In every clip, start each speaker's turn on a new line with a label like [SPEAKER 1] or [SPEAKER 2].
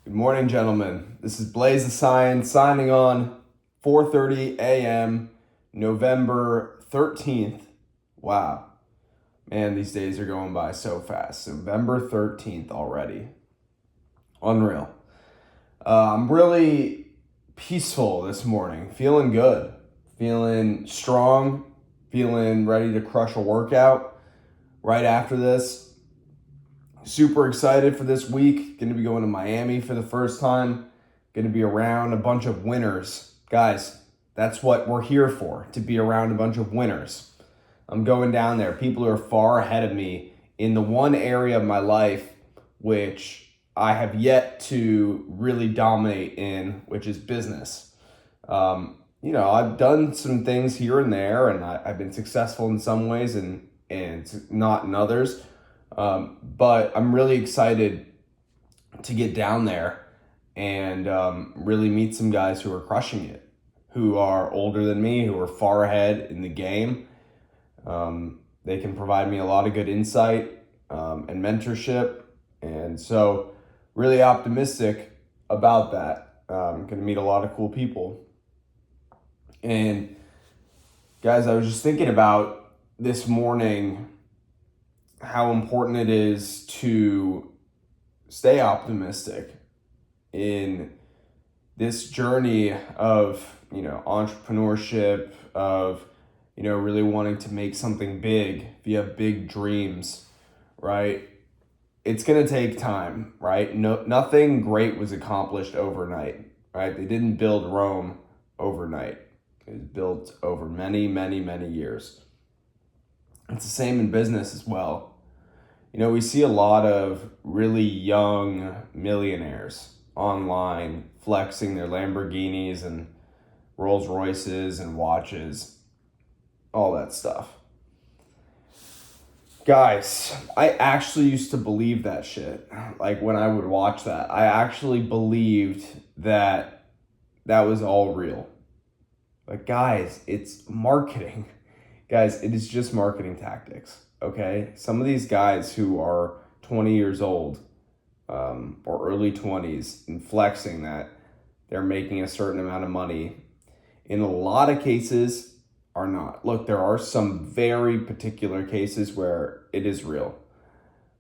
[SPEAKER 1] Good morning, gentlemen. This is Blaze Isayan signing on 4:30 a.m. November 13th. Wow. Man, these days are going by so fast. November 13th already. Unreal. I'm really peaceful this morning. Feeling good. Feeling strong. Feeling ready to crush a workout right after this. Super excited for this week. Going to be going to Miami for the first time. Going to be around a bunch of winners. Guys, that's what we're here for, to be around a bunch of winners. I'm going down there. People who are far ahead of me in the one area of my life which I have yet to really dominate in, which is business. I've done some things here and there, and I've been successful in some ways and not in others. But I'm really excited to get down there and really meet some guys who are crushing it, who are older than me, who are far ahead in the game. They can provide me a lot of good insight and mentorship. And so really optimistic about that. Going to meet a lot of cool people. And guys, I was just thinking about this morning how important it is to stay optimistic in this journey of, entrepreneurship, of, really wanting to make something big. If you have big dreams, right? It's going to take time, right? Nothing great was accomplished overnight, right? They didn't build Rome overnight. It was built over many, many, many years. It's the same in business as well. We see a lot of really young millionaires online flexing their Lamborghinis and Rolls Royces and watches, all that stuff. Guys, I actually used to believe that shit. Like when I would watch that, I actually believed that was all real. But guys, it's marketing. Guys, it is just marketing tactics. Okay, some of these guys who are 20 years old or early 20s and flexing that they're making a certain amount of money, in a lot of cases are not. Look, there are some very particular cases where it is real.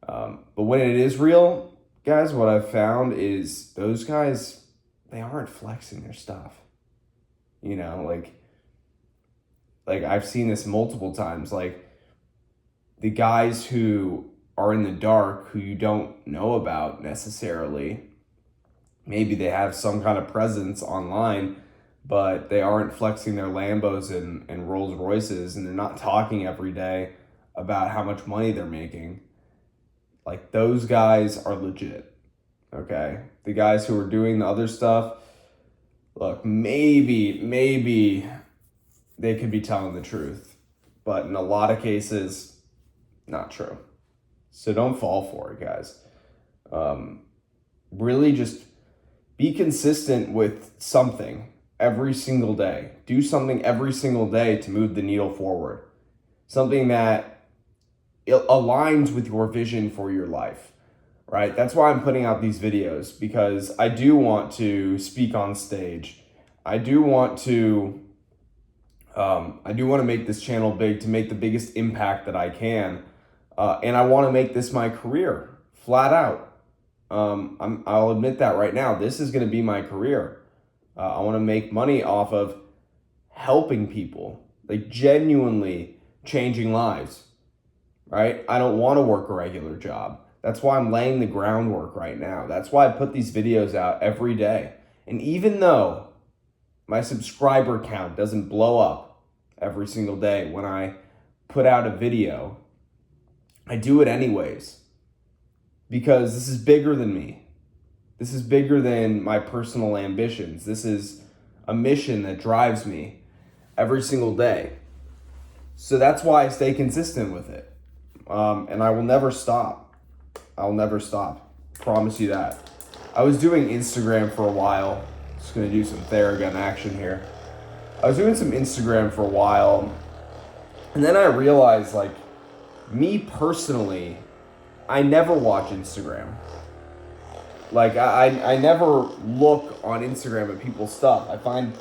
[SPEAKER 1] But when it is real, guys, what I've found is those guys, they aren't flexing their stuff. Like I've seen this multiple times, like the guys who are in the dark, who you don't know about necessarily, maybe they have some kind of presence online, but they aren't flexing their Lambos and Rolls Royces, and they're not talking every day about how much money they're making. Like those guys are legit, okay? The guys who are doing the other stuff, look, maybe they could be telling the truth, but in a lot of cases, not true. So don't fall for it, guys. Really just be consistent with something every single day. Do something every single day to move the needle forward. Something that aligns with your vision for your life, right? That's why I'm putting out these videos, because I do want to speak on stage. I do want to make this channel big, to make the biggest impact that I can. And I want to make this my career, flat out. I'll admit that right now. This is going to be my career. I want to make money off of helping people, like genuinely changing lives, right? I don't want to work a regular job. That's why I'm laying the groundwork right now. That's why I put these videos out every day. And even though my subscriber count doesn't blow up every single day when I put out a video, I do it anyways, because this is bigger than me. This is bigger than my personal ambitions. This is a mission that drives me every single day. So that's why I stay consistent with it. And I will never stop. I'll never stop. Promise you that. I was doing Instagram for a while. Just going to do some Theragun action here. I was doing some Instagram for a while, and then I realized, like, me personally, I never watch Instagram. Like I never look on Instagram at people's stuff. I find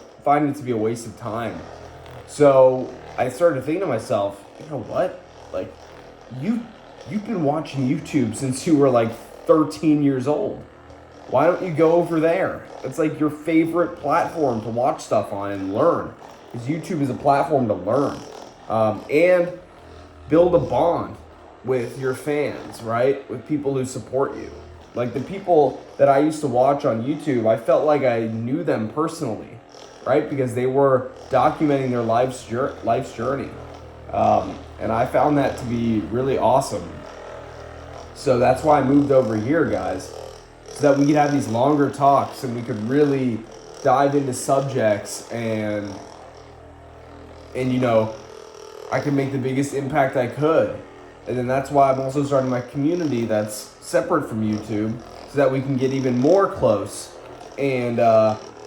[SPEAKER 1] it to be a waste of time. So I started thinking to myself, you know what? Like you've been watching YouTube since you were like 13 years old. Why don't you go over there? It's like your favorite platform to watch stuff on and learn. Because YouTube is a platform to learn. And build a bond with your fans, right? With people who support you. Like the people that I used to watch on YouTube, I felt like I knew them personally, right? Because they were documenting their life's journey. And I found that to be really awesome. So that's why I moved over here, guys, so that we could have these longer talks and we could really dive into subjects and you know, I could make the biggest impact I could. And then that's why I'm also starting my community that's separate from YouTube, so that we can get even more close and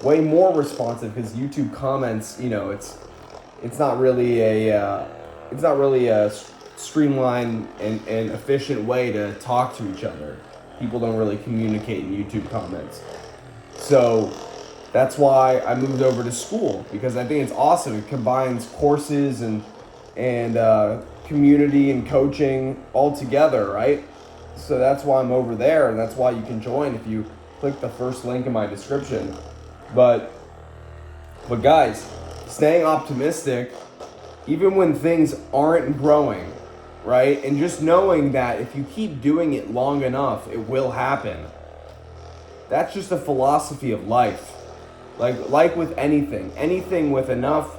[SPEAKER 1] way more responsive, because YouTube comments, you know, it's not really a streamlined and efficient way to talk to each other. People don't really communicate in YouTube comments. So that's why I moved over to school, because I think it's awesome. It combines courses and community and coaching all together, right? So that's why I'm over there, and that's why you can join if you click the first link in my description. But guys, staying optimistic, even when things aren't growing, right? And just knowing that if you keep doing it long enough, it will happen. That's just a philosophy of life. Like with anything with enough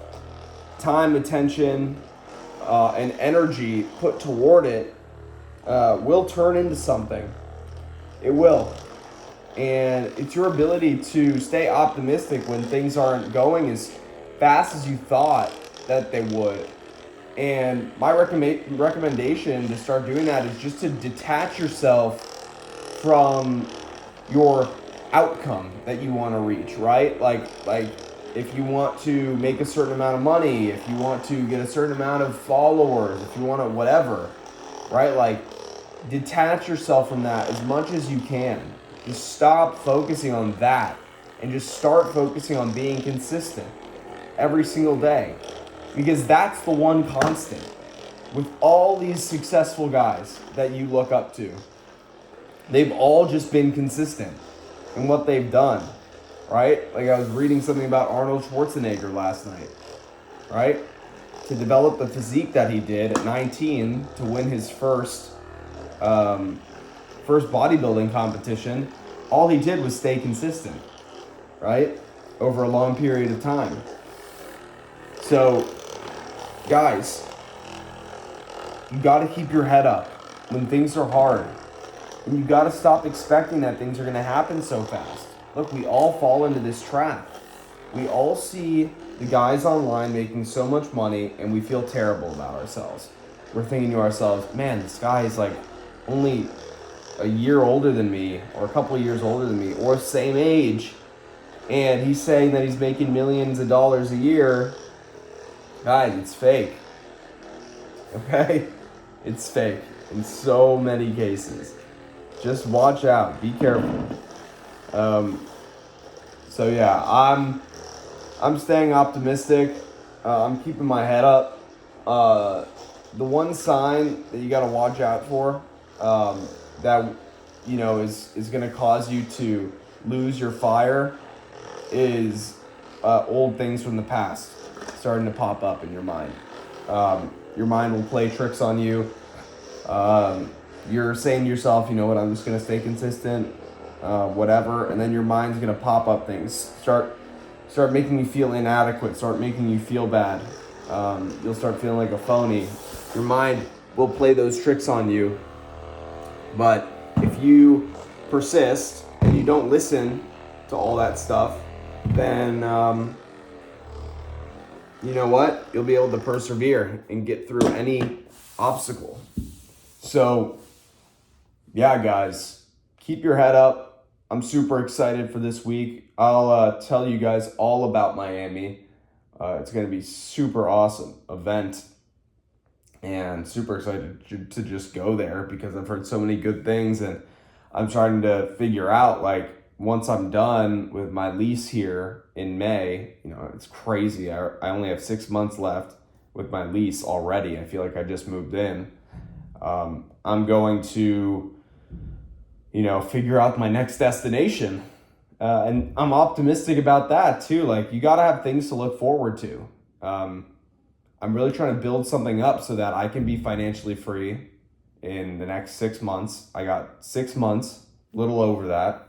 [SPEAKER 1] time, attention, and energy put toward it, will turn into something. It will. And it's your ability to stay optimistic when things aren't going as fast as you thought that they would. And my recommendation to start doing that is just to detach yourself from your outcome that you want to reach, right? Like if you want to make a certain amount of money, if you want to get a certain amount of followers, if you want to whatever, right? Like detach yourself from that as much as you can. Just stop focusing on that and just start focusing on being consistent every single day, because that's the one constant with all these successful guys that you look up to. They've all just been consistent in what they've done, right? Like I was reading something about Arnold Schwarzenegger last night, right? To develop the physique that he did at 19 to win his first bodybuilding competition, all he did was stay consistent, right? Over a long period of time. So, guys, you got to keep your head up when things are hard. And you got to stop expecting that things are going to happen so fast. Look, we all fall into this trap. We all see the guys online making so much money and we feel terrible about ourselves. We're thinking to ourselves, man, this guy is like only a year older than me, or a couple of years older than me, or same age, and he's saying that he's making millions of dollars a year. Guys, it's fake. Okay? It's fake in so many cases. Just watch out. Be careful. So yeah, I'm staying optimistic. I'm keeping my head up. The one sign that you got to watch out for, that you know is going to cause you to lose your fire, is old things from the past starting to pop up in your mind. Your mind will play tricks on you. You're saying to yourself, you know what, I'm just going to stay consistent, whatever, and then your mind's going to pop up things. Start making you feel inadequate, start making you feel bad. You'll start feeling like a phony. Your mind will play those tricks on you. But if you persist and you don't listen to all that stuff, then you know what? You'll be able to persevere and get through any obstacle. So, yeah, guys, keep your head up. I'm super excited for this week. I'll tell you guys all about Miami. It's going to be super awesome event, and super excited to just go there because I've heard so many good things, and I'm trying to figure out, like, once I'm done with my lease here in May, it's crazy. I only have 6 months left with my lease already. I feel like I just moved in. I'm going to, figure out my next destination. And I'm optimistic about that too. Like, you got to have things to look forward to. I'm really trying to build something up so that I can be financially free in the next 6 months. I got 6 months, little over that,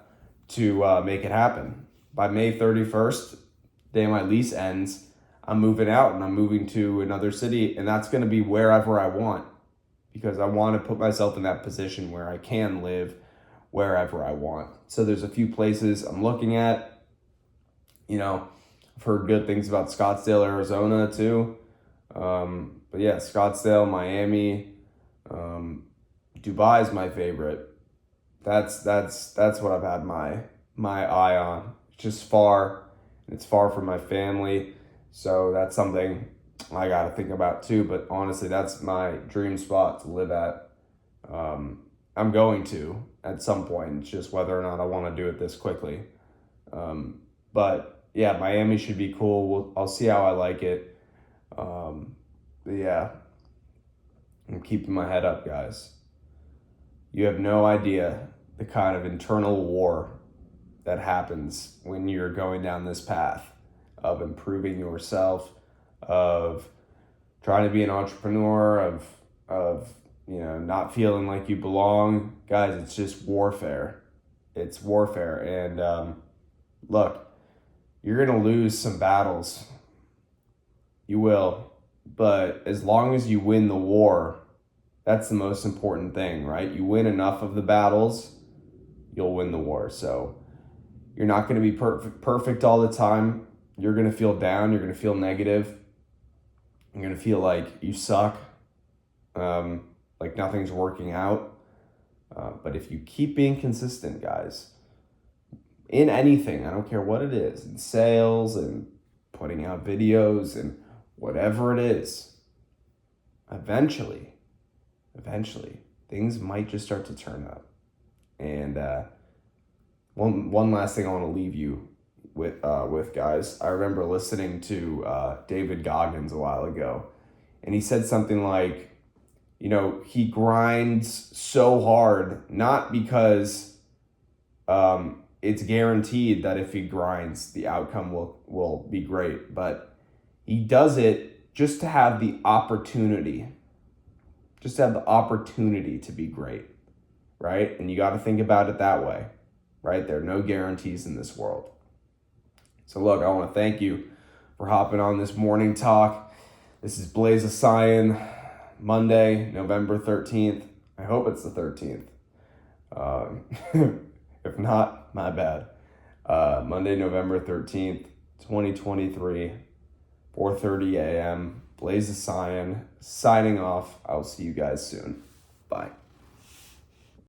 [SPEAKER 1] to make it happen. By May 31st, day my lease ends, I'm moving out and I'm moving to another city, and that's going to be wherever I want, because I want to put myself in that position where I can live wherever I want. So there's a few places I'm looking at. I've heard good things about Scottsdale, Arizona too. But yeah, Scottsdale, Miami, Dubai is my favorite. That's what I've had my eye on. It's just far. It's far from my family, so that's something I got to think about too. But honestly, that's my dream spot to live at. I'm going to at some point. It's just whether or not I want to do it this quickly. But yeah, Miami should be cool. I'll see how I like it. But yeah, I'm keeping my head up, guys. You have no idea the kind of internal war that happens when you're going down this path of improving yourself, of trying to be an entrepreneur, of not feeling like you belong. Guys, it's just warfare. It's warfare. And look, you're going to lose some battles. You will. But as long as you win the war, that's the most important thing, right? You win enough of the battles, you'll win the war. So you're not going to be perfect all the time. You're going to feel down. You're going to feel negative. You're going to feel like you suck, like nothing's working out. But if you keep being consistent, guys, in anything, I don't care what it is, in sales and putting out videos and whatever it is, eventually, things might just start to turn up. And one last thing I want to leave you with guys. I remember listening to David Goggins a while ago, and he said something like, he grinds so hard, not because it's guaranteed that if he grinds, the outcome will be great, but he does it just to have the opportunity, to be great, right? And you got to think about it that way, right? There are no guarantees in this world. So look, I want to thank you for hopping on this morning talk. This is Blaze Isayan, Monday, November 13th. I hope it's the 13th. If not, my bad. Monday, November 13th, 2023, 4:30 a.m. Blaze Isayan signing off. I'll see you guys soon. Bye.